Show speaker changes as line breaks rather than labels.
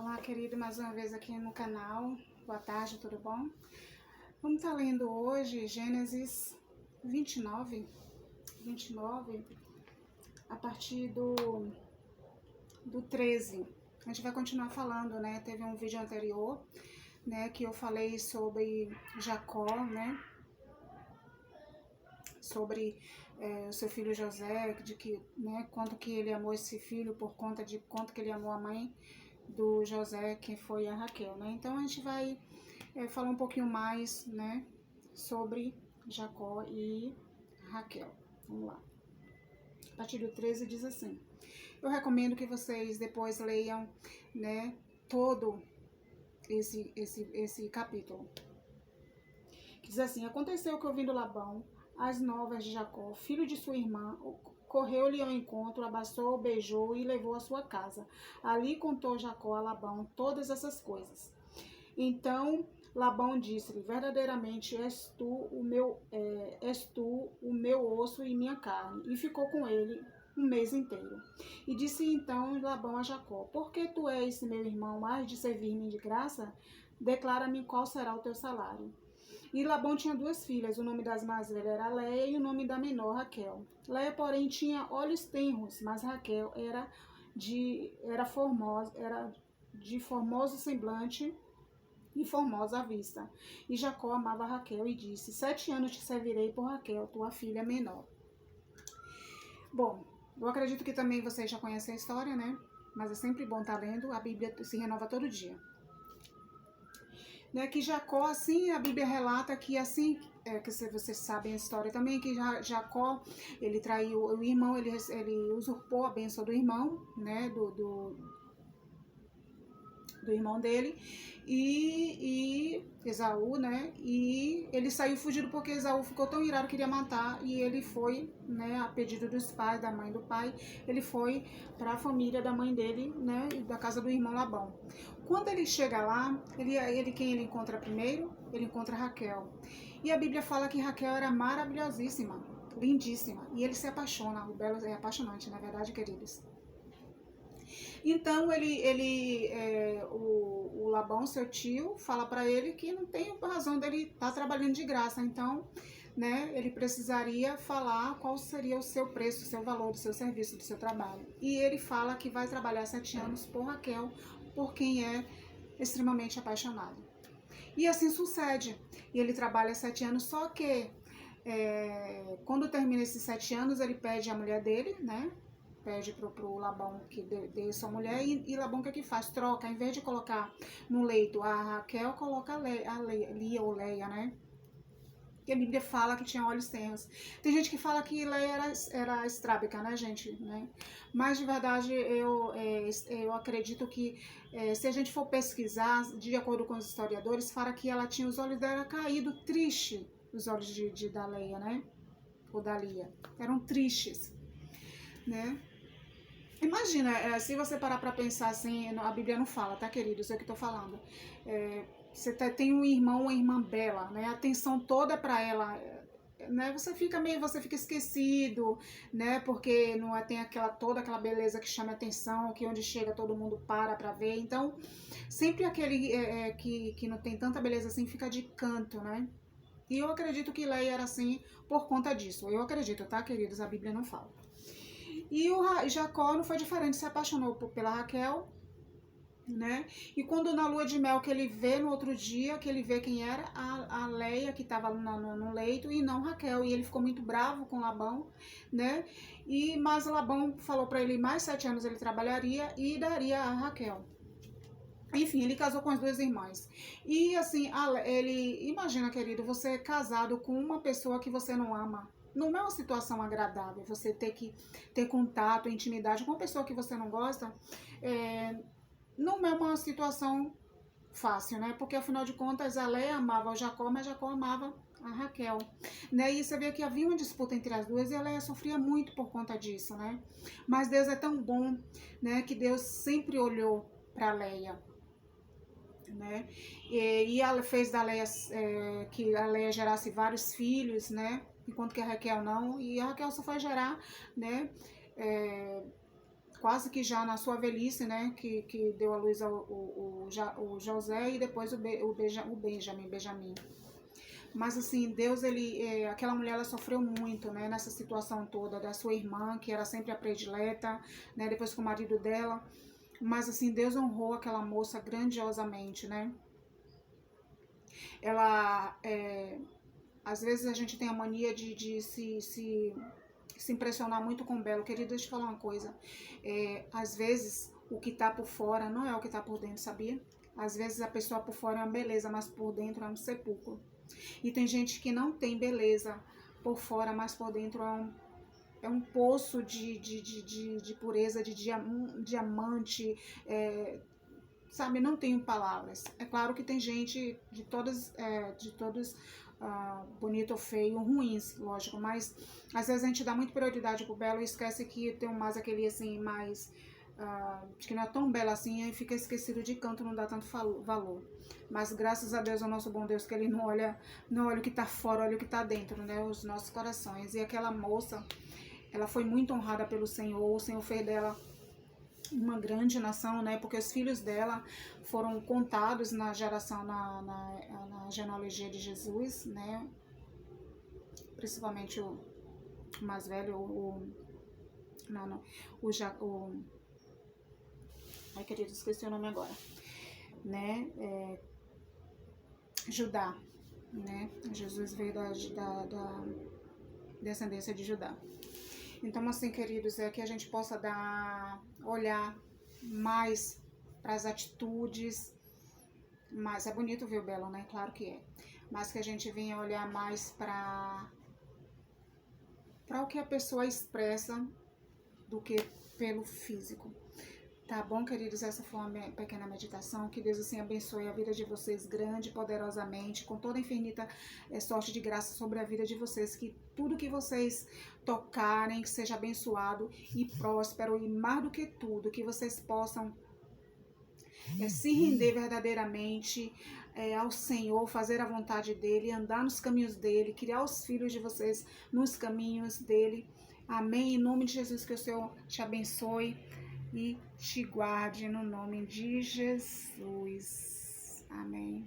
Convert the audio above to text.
Olá, querido, mais uma vez aqui no canal. Boa tarde, tudo bom? Vamos estar lendo hoje Gênesis 29, a partir do 13. A gente vai continuar falando, né? Teve um vídeo anterior, né, que eu falei sobre Jacó, né? Sobre o seu filho José, de que, né, quanto que ele amou esse filho por conta de quanto que ele amou a mãe do José, que foi a Raquel, né? Então a gente vai falar um pouquinho mais, né, sobre Jacó e Raquel. Vamos lá. A partir do 13 diz assim: eu recomendo que vocês depois leiam, né, todo esse capítulo. Diz assim: aconteceu que, ouvindo Labão as novas de Jacó, filho de sua irmã, correu-lhe ao encontro, abraçou, beijou e levou à sua casa. Ali contou Jacó a Labão todas essas coisas. Então Labão disse-lhe: verdadeiramente és tu o meu osso e minha carne. E ficou com ele um mês inteiro. E disse então Labão a Jacó: por que tu és meu irmão, hás de servir-me de graça? Declara-me qual será o teu salário. E Labão tinha duas filhas, o nome das mais velhas era Leia e o nome da menor Raquel. Leia, porém, tinha olhos tenros, mas Raquel era de formoso semblante e formosa à vista. E Jacó amava Raquel e disse: 7 anos te servirei por Raquel, tua filha menor. Bom, eu acredito que também vocês já conhecem a história, né? Mas é sempre bom estar lendo, a Bíblia se renova todo dia. Né, que Jacó, assim, a Bíblia relata que assim, que vocês sabem a história também, que Jacó, ele traiu o irmão, ele usurpou a bênção do irmão, né, do irmão dele, e Esaú, né, e ele saiu fugido porque Esaú ficou tão irado, queria matar, e ele foi, né, a pedido dos pais, da mãe do pai, ele foi para a família da mãe dele, né, da casa do irmão Labão. Quando ele chega lá, quem ele encontra primeiro? Ele encontra Raquel. E a Bíblia fala que Raquel era maravilhosíssima, lindíssima, e ele se apaixona, o belo é apaixonante, na verdade, queridos. Então o Labão, seu tio, fala para ele que não tem razão dele estar trabalhando de graça. Então, né, ele precisaria falar qual seria o seu preço, o seu valor do seu serviço, do seu trabalho. E ele fala que vai trabalhar 7 anos por Raquel, por quem é extremamente apaixonado. E assim sucede. E ele trabalha 7 anos, só que quando termina esses 7 anos, ele pede a mulher dele, né? Pede pro Labão que dê sua mulher, e Labão o que faz? Troca, em vez de colocar no leito a Raquel, coloca a Lia ou Leia, né? E a Bíblia fala que tinha olhos tenros. Tem gente que fala que Leia era estrábica, né, gente? Né? Mas, de verdade, eu acredito que, se a gente for pesquisar, de acordo com os historiadores, fala que ela tinha os olhos dela caído, triste, os olhos da Leia, né? Ou da Lia. Eram tristes, né? Imagina, se você parar para pensar assim, a Bíblia não fala, tá, queridos? É o que eu tô falando. Você tem um irmão, uma irmã bela, né? A atenção toda para ela, né? Você fica esquecido, né? Porque não tem toda aquela beleza que chama atenção, que onde chega todo mundo para ver. Então, sempre aquele que não tem tanta beleza assim fica de canto, né? E eu acredito que Leia era assim por conta disso. Eu acredito, tá, queridos? A Bíblia não fala. E o Jacó não foi diferente, se apaixonou pela Raquel, né? E quando na lua de mel que ele vê no outro dia, que ele vê quem era, a Leia, que estava no leito, e não Raquel. E ele ficou muito bravo com Labão, né? Mas Labão falou para ele mais 7 anos ele trabalharia e daria a Raquel. Enfim, ele casou com as duas irmãs. E assim, imagina, querido, você é casado com uma pessoa que você não ama. Não é uma situação agradável você ter que ter contato, intimidade com uma pessoa que você não gosta. Não é uma situação fácil, né? Porque afinal de contas a Leia amava o Jacó, mas Jacó amava a Raquel, né? E você vê que havia uma disputa entre as duas e a Leia sofria muito por conta disso, né? Mas Deus é tão bom, né? Que Deus sempre olhou para Leia, né? E ela fez da Leia, que a Leia gerasse vários filhos, né? Enquanto que a Raquel não. E a Raquel só foi gerar, né? quase que já na sua velhice, né, que deu à luz o José e depois o Benjamin. Mas assim, Deus, aquela mulher, ela sofreu muito, né, nessa situação toda da sua irmã, que era sempre a predileta, né, depois com o marido dela. Mas assim, Deus honrou aquela moça grandiosamente, né. Ela, às vezes a gente tem a mania de se impressionar muito com o belo. Querida, deixa eu te falar uma coisa. Às vezes, o que tá por fora não é o que tá por dentro, sabia? Às vezes a pessoa por fora é uma beleza, mas por dentro é um sepulcro. E tem gente que não tem beleza por fora, mas por dentro é um poço de pureza, de diamante, sabe? Não tenho palavras. É claro que tem gente de todos bonito ou feio, ruins, lógico, mas às vezes a gente dá muita prioridade pro belo e esquece que tem mais aquele assim, mais que não é tão belo assim, e fica esquecido de canto, não dá tanto valor. Mas graças a Deus, ao nosso bom Deus, que ele não olha o que tá fora, olha o que tá dentro, né? Os nossos corações. E aquela moça, ela foi muito honrada pelo Senhor, o Senhor fez dela uma grande nação, né? Porque os filhos dela foram contados na geração, na genealogia de Jesus, né? Principalmente o mais velho, ai, querido, esqueci o nome agora, né? Judá, né? Jesus veio da descendência de Judá. Então, assim, queridos, que a gente possa olhar mais para as atitudes, mas é bonito ver o belo, né? Claro que é. Mas que a gente venha olhar mais para o que a pessoa expressa do que pelo físico. Tá bom, queridos? Essa foi uma pequena meditação. Que Deus assim abençoe a vida de vocês grande e poderosamente, com toda a infinita sorte de graça sobre a vida de vocês. Que tudo que vocês tocarem, que seja abençoado e próspero. E mais do que tudo, que vocês possam se render verdadeiramente ao Senhor, fazer a vontade dEle, andar nos caminhos dEle, criar os filhos de vocês nos caminhos dEle. Amém? Em nome de Jesus, que o Senhor te abençoe e te guarde no nome de Jesus. Amém.